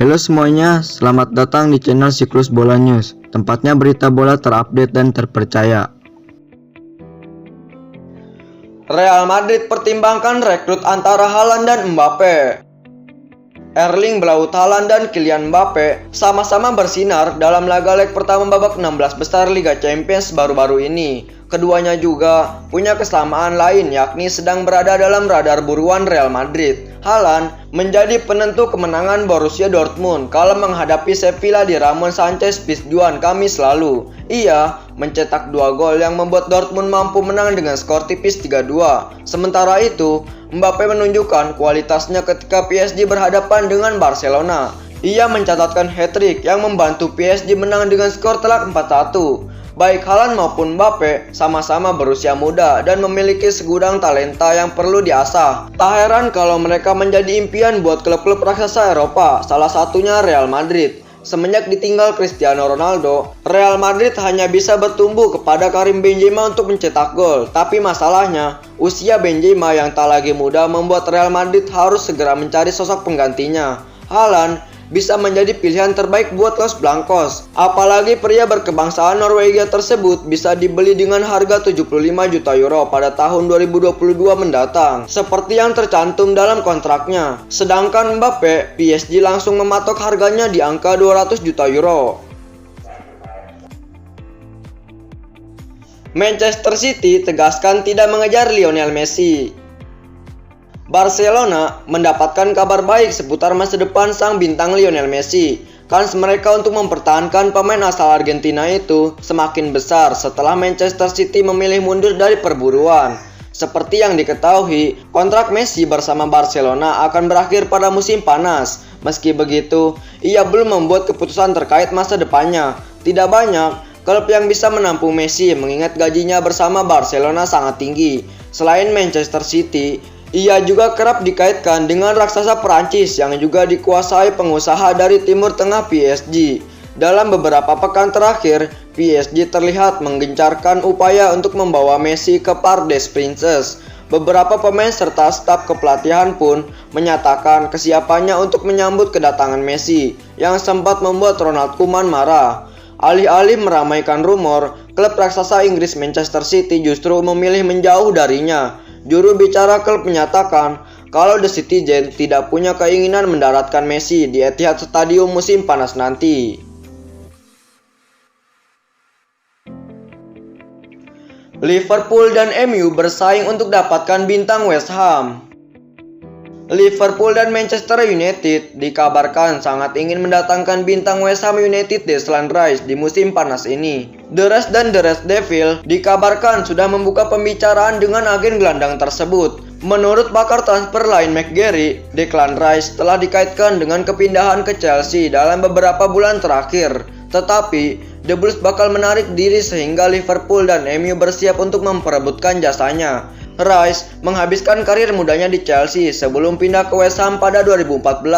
Halo semuanya, selamat datang di channel Siklus Bola News, tempatnya berita bola terupdate dan terpercaya. Real Madrid pertimbangkan rekrut antara Haaland dan Mbappe. Erling Braut Haaland dan Kylian Mbappe sama-sama bersinar dalam laga leg pertama babak 16 besar Liga Champions baru-baru ini. Keduanya juga punya kesamaan lain, yakni sedang berada dalam radar buruan Real Madrid. Haaland menjadi penentu kemenangan Borussia Dortmund kala menghadapi Sevilla di Ramon Sanchez Pizjuan Kamis lalu. Ia mencetak 2 gol yang membuat Dortmund mampu menang dengan skor tipis 3-2. Sementara itu, Mbappe menunjukkan kualitasnya ketika PSG berhadapan dengan Barcelona. Ia mencatatkan hat-trick yang membantu PSG menang dengan skor telak 4-1. Baik Haaland maupun Mbappe sama-sama berusia muda dan memiliki segudang talenta yang perlu diasah. Tak heran kalau mereka menjadi impian buat klub-klub raksasa Eropa, salah satunya Real Madrid. Semenjak ditinggal Cristiano Ronaldo, Real Madrid hanya bisa bertumbuh kepada Karim Benzema untuk mencetak gol. Tapi masalahnya, usia Benzema yang tak lagi muda membuat Real Madrid harus segera mencari sosok penggantinya. Haaland bisa menjadi pilihan terbaik buat Los Blancos. Apalagi pria berkebangsaan Norwegia tersebut bisa dibeli dengan harga 75 juta euro pada tahun 2022 mendatang, seperti yang tercantum dalam kontraknya. Sedangkan Mbappe, PSG langsung mematok harganya di angka 200 juta euro. Manchester City tegaskan tidak mengejar Lionel Messi. Barcelona mendapatkan kabar baik seputar masa depan sang bintang Lionel Messi. Kans mereka untuk mempertahankan pemain asal Argentina itu semakin besar setelah Manchester City memilih mundur dari perburuan. Seperti yang diketahui, kontrak Messi bersama Barcelona akan berakhir pada musim panas. Meski begitu, ia belum membuat keputusan terkait masa depannya. Tidak banyak klub yang bisa menampung Messi mengingat gajinya bersama Barcelona sangat tinggi. Selain Manchester City, ia juga kerap dikaitkan dengan raksasa Perancis yang juga dikuasai pengusaha dari Timur Tengah PSG. Dalam beberapa pekan terakhir, PSG terlihat menggencarkan upaya untuk membawa Messi ke Parc des Princes. Beberapa pemain serta staf kepelatihan pun menyatakan kesiapannya untuk menyambut kedatangan Messi, yang sempat membuat Ronald Koeman marah. Alih-alih meramaikan rumor, klub raksasa Inggris Manchester City justru memilih menjauh darinya. Juru bicara klub menyatakan kalau The Citizen tidak punya keinginan mendaratkan Messi di Etihad Stadium musim panas nanti. Liverpool dan MU bersaing untuk dapatkan bintang West Ham. Liverpool dan Manchester United dikabarkan sangat ingin mendatangkan bintang West Ham United Declan Rice di musim panas ini. The Reds dan The Red Devil dikabarkan sudah membuka pembicaraan dengan agen gelandang tersebut. Menurut pakar transfer lain McGarry, Declan Rice telah dikaitkan dengan kepindahan ke Chelsea dalam beberapa bulan terakhir. Tetapi, The Blues bakal menarik diri sehingga Liverpool dan MU bersiap untuk memperebutkan jasanya. Rice menghabiskan karir mudanya di Chelsea sebelum pindah ke West Ham pada 2014.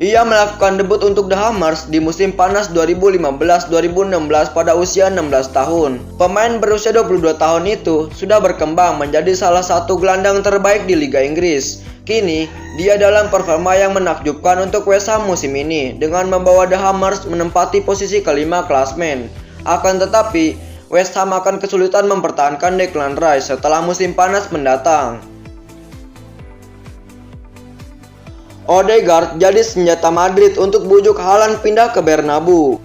Ia melakukan debut untuk The Hammers di musim panas 2015-2016 pada usia 16 tahun. Pemain berusia 22 tahun itu sudah berkembang menjadi salah satu gelandang terbaik di Liga Inggris. Kini, dia dalam performa yang menakjubkan untuk West Ham musim ini dengan membawa The Hammers menempati posisi kelima klasmen. Akan tetapi, West Ham akan kesulitan mempertahankan Declan Rice setelah musim panas mendatang. Odegaard jadi senjata Madrid untuk bujuk Haaland pindah ke Bernabeu.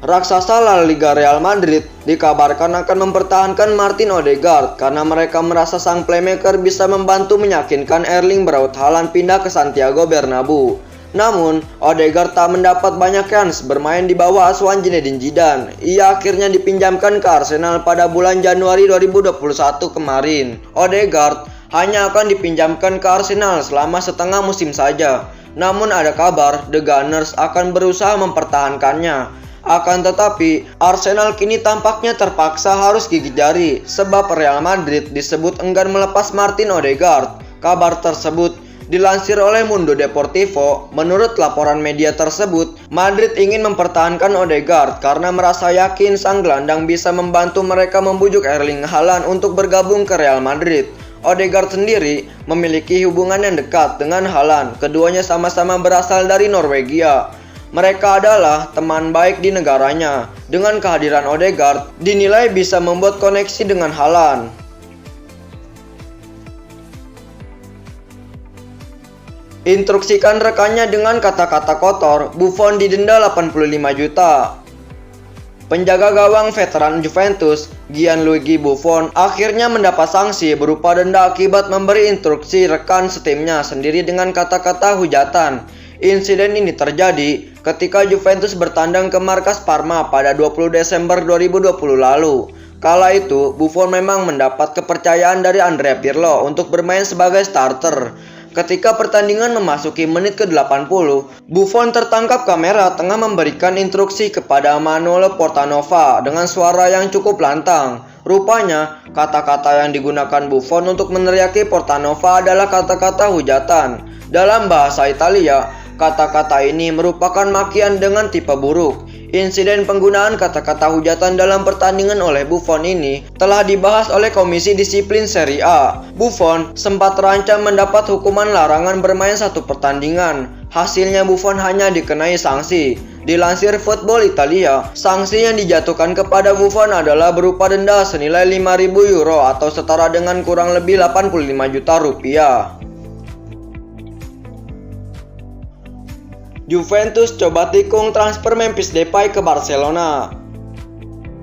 Raksasa La Liga Real Madrid dikabarkan akan mempertahankan Martin Odegaard karena mereka merasa sang playmaker bisa membantu meyakinkan Erling Braut Haaland pindah ke Santiago Bernabeu. Namun, Odegaard tak mendapat banyak kans bermain di bawah asuhan Zinedine Zidane. Ia akhirnya dipinjamkan ke Arsenal pada bulan Januari 2021 kemarin. Odegaard hanya akan dipinjamkan ke Arsenal selama setengah musim saja. Namun ada kabar The Gunners akan berusaha mempertahankannya. Akan tetapi, Arsenal kini tampaknya terpaksa harus gigit jari sebab Real Madrid disebut enggan melepas Martin Odegaard. Kabar tersebut dilansir oleh Mundo Deportivo. Menurut laporan media tersebut, Madrid ingin mempertahankan Odegaard karena merasa yakin sang gelandang bisa membantu mereka membujuk Erling Haaland untuk bergabung ke Real Madrid. Odegaard sendiri memiliki hubungan yang dekat dengan Haaland. Keduanya sama-sama berasal dari Norwegia. Mereka adalah teman baik di negaranya. Dengan kehadiran Odegaard, dinilai bisa membuat koneksi dengan Haaland. Instruksikan rekannya dengan kata-kata kotor, Buffon didenda 85 juta. Penjaga gawang veteran Juventus, Gianluigi Buffon, akhirnya mendapat sanksi berupa denda akibat memberi instruksi rekan setimnya sendiri dengan kata-kata hujatan. Insiden ini terjadi ketika Juventus bertandang ke markas Parma pada 20 Desember 2020 lalu. Kala itu, Buffon memang mendapat kepercayaan dari Andrea Pirlo untuk bermain sebagai starter. Ketika pertandingan memasuki menit ke-80, Buffon tertangkap kamera tengah memberikan instruksi kepada Manuel Portanova dengan suara yang cukup lantang. Rupanya, kata-kata yang digunakan Buffon untuk meneriaki Portanova adalah kata-kata hujatan. Dalam bahasa Italia, kata-kata ini merupakan makian dengan tipe buruk. Insiden penggunaan kata-kata hujatan dalam pertandingan oleh Buffon ini telah dibahas oleh Komisi Disiplin Serie A. Buffon sempat terancam mendapat hukuman larangan bermain satu pertandingan. Hasilnya Buffon hanya dikenai sanksi. Dilansir Football Italia, sanksi yang dijatuhkan kepada Buffon adalah berupa denda senilai 5.000 euro atau setara dengan kurang lebih 85 juta rupiah. Juventus coba tikung transfer Memphis Depay ke Barcelona.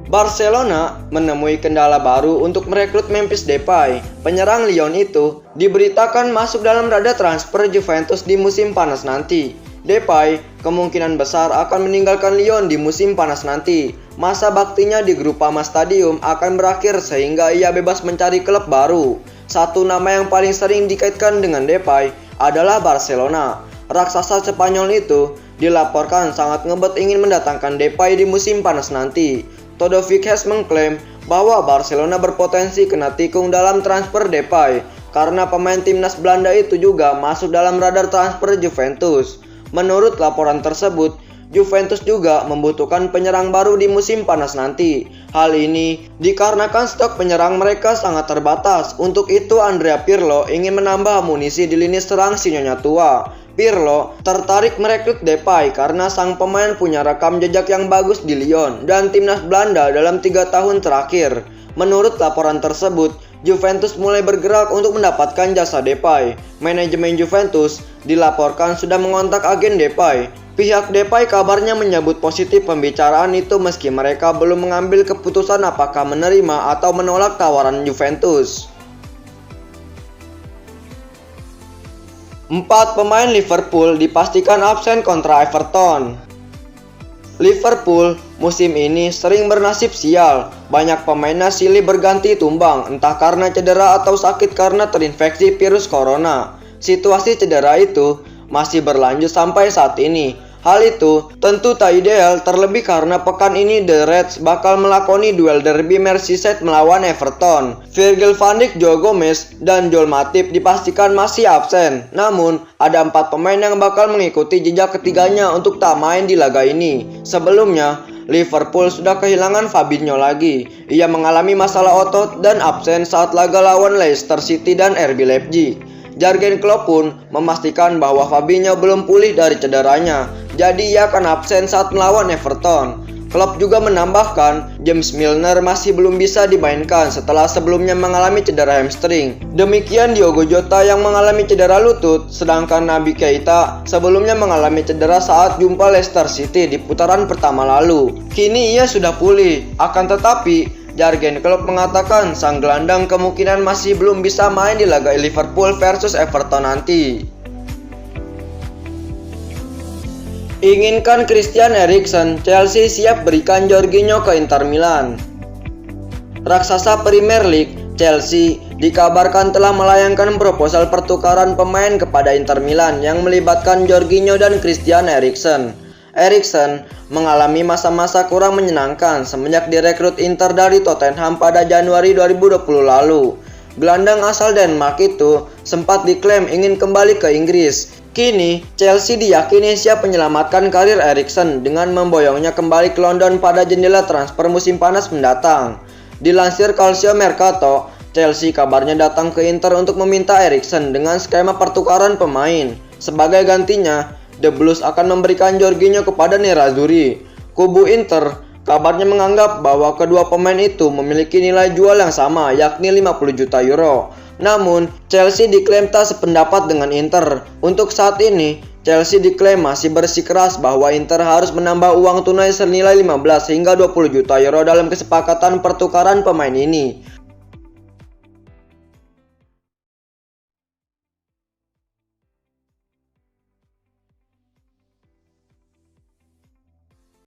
Barcelona menemui kendala baru untuk merekrut Memphis Depay. Penyerang Lyon itu diberitakan masuk dalam radar transfer Juventus di musim panas nanti. Depay kemungkinan besar akan meninggalkan Lyon di musim panas nanti. Masa baktinya di Groupama Stadium akan berakhir sehingga ia bebas mencari klub baru. Satu nama yang paling sering dikaitkan dengan Depay adalah Barcelona. Raksasa Spanyol itu dilaporkan sangat ngebet ingin mendatangkan Depay di musim panas nanti. Todorovic mengklaim bahwa Barcelona berpotensi kena tikung dalam transfer Depay karena pemain timnas Belanda itu juga masuk dalam radar transfer Juventus. Menurut laporan tersebut, Juventus juga membutuhkan penyerang baru di musim panas nanti. Hal ini dikarenakan stok penyerang mereka sangat terbatas. Untuk itu Andrea Pirlo ingin menambah amunisi di lini serang si nyonya tua. Pirlo tertarik merekrut Depay karena sang pemain punya rekam jejak yang bagus di Lyon dan timnas Belanda dalam 3 tahun terakhir. Menurut laporan tersebut, Juventus mulai bergerak untuk mendapatkan jasa Depay. Manajemen Juventus dilaporkan sudah mengontak agen Depay. Pihak Depay kabarnya menyebut positif pembicaraan itu meski mereka belum mengambil keputusan apakah menerima atau menolak tawaran Juventus. 4 pemain Liverpool dipastikan absen kontra Everton. Liverpool musim ini sering bernasib sial. Banyak pemainnya silih berganti tumbang, entah karena cedera atau sakit karena terinfeksi virus corona. Situasi cedera itu masih berlanjut sampai saat ini. Hal itu tentu tak ideal, terlebih karena pekan ini The Reds bakal melakoni duel derby Merseyside melawan Everton. Virgil van Dijk, Joe Gomez, dan Joel Matip dipastikan masih absen. Namun, ada 4 pemain yang bakal mengikuti jejak ketiganya untuk tak main di laga ini. Sebelumnya, Liverpool sudah kehilangan Fabinho lagi. Ia mengalami masalah otot dan absen saat laga lawan Leicester City dan RB Leipzig. Jurgen Klopp pun memastikan bahwa Fabinho belum pulih dari cederanya, jadi ia akan absen saat melawan Everton. Klopp juga menambahkan, James Milner masih belum bisa dimainkan setelah sebelumnya mengalami cedera hamstring. Demikian Diogo Jota yang mengalami cedera lutut, sedangkan Naby Keita sebelumnya mengalami cedera saat jumpa Leicester City di putaran pertama lalu. Kini ia sudah pulih, akan tetapi Jurgen Klopp mengatakan sang gelandang kemungkinan masih belum bisa main di laga Liverpool versus Everton nanti. Inginkan Christian Eriksen, Chelsea siap berikan Jorginho ke Inter Milan. Raksasa Premier League, Chelsea dikabarkan telah melayangkan proposal pertukaran pemain kepada Inter Milan yang melibatkan Jorginho dan Christian Eriksen. Eriksen mengalami masa-masa kurang menyenangkan semenjak direkrut Inter dari Tottenham pada Januari 2020 lalu. Gelandang asal Denmark itu sempat diklaim ingin kembali ke Inggris. Kini, Chelsea diyakini siap menyelamatkan karir Eriksen dengan memboyongnya kembali ke London pada jendela transfer musim panas mendatang. Dilansir Calcio Mercato, Chelsea kabarnya datang ke Inter untuk meminta Eriksen dengan skema pertukaran pemain. Sebagai gantinya, The Blues akan memberikan Jorginho kepada Nerazzurri. Kubu Inter kabarnya menganggap bahwa kedua pemain itu memiliki nilai jual yang sama, yakni 50 juta euro. Namun, Chelsea diklaim tak sependapat dengan Inter. Untuk saat ini, Chelsea diklaim masih bersikeras bahwa Inter harus menambah uang tunai senilai 15 hingga 20 juta euro dalam kesepakatan pertukaran pemain ini.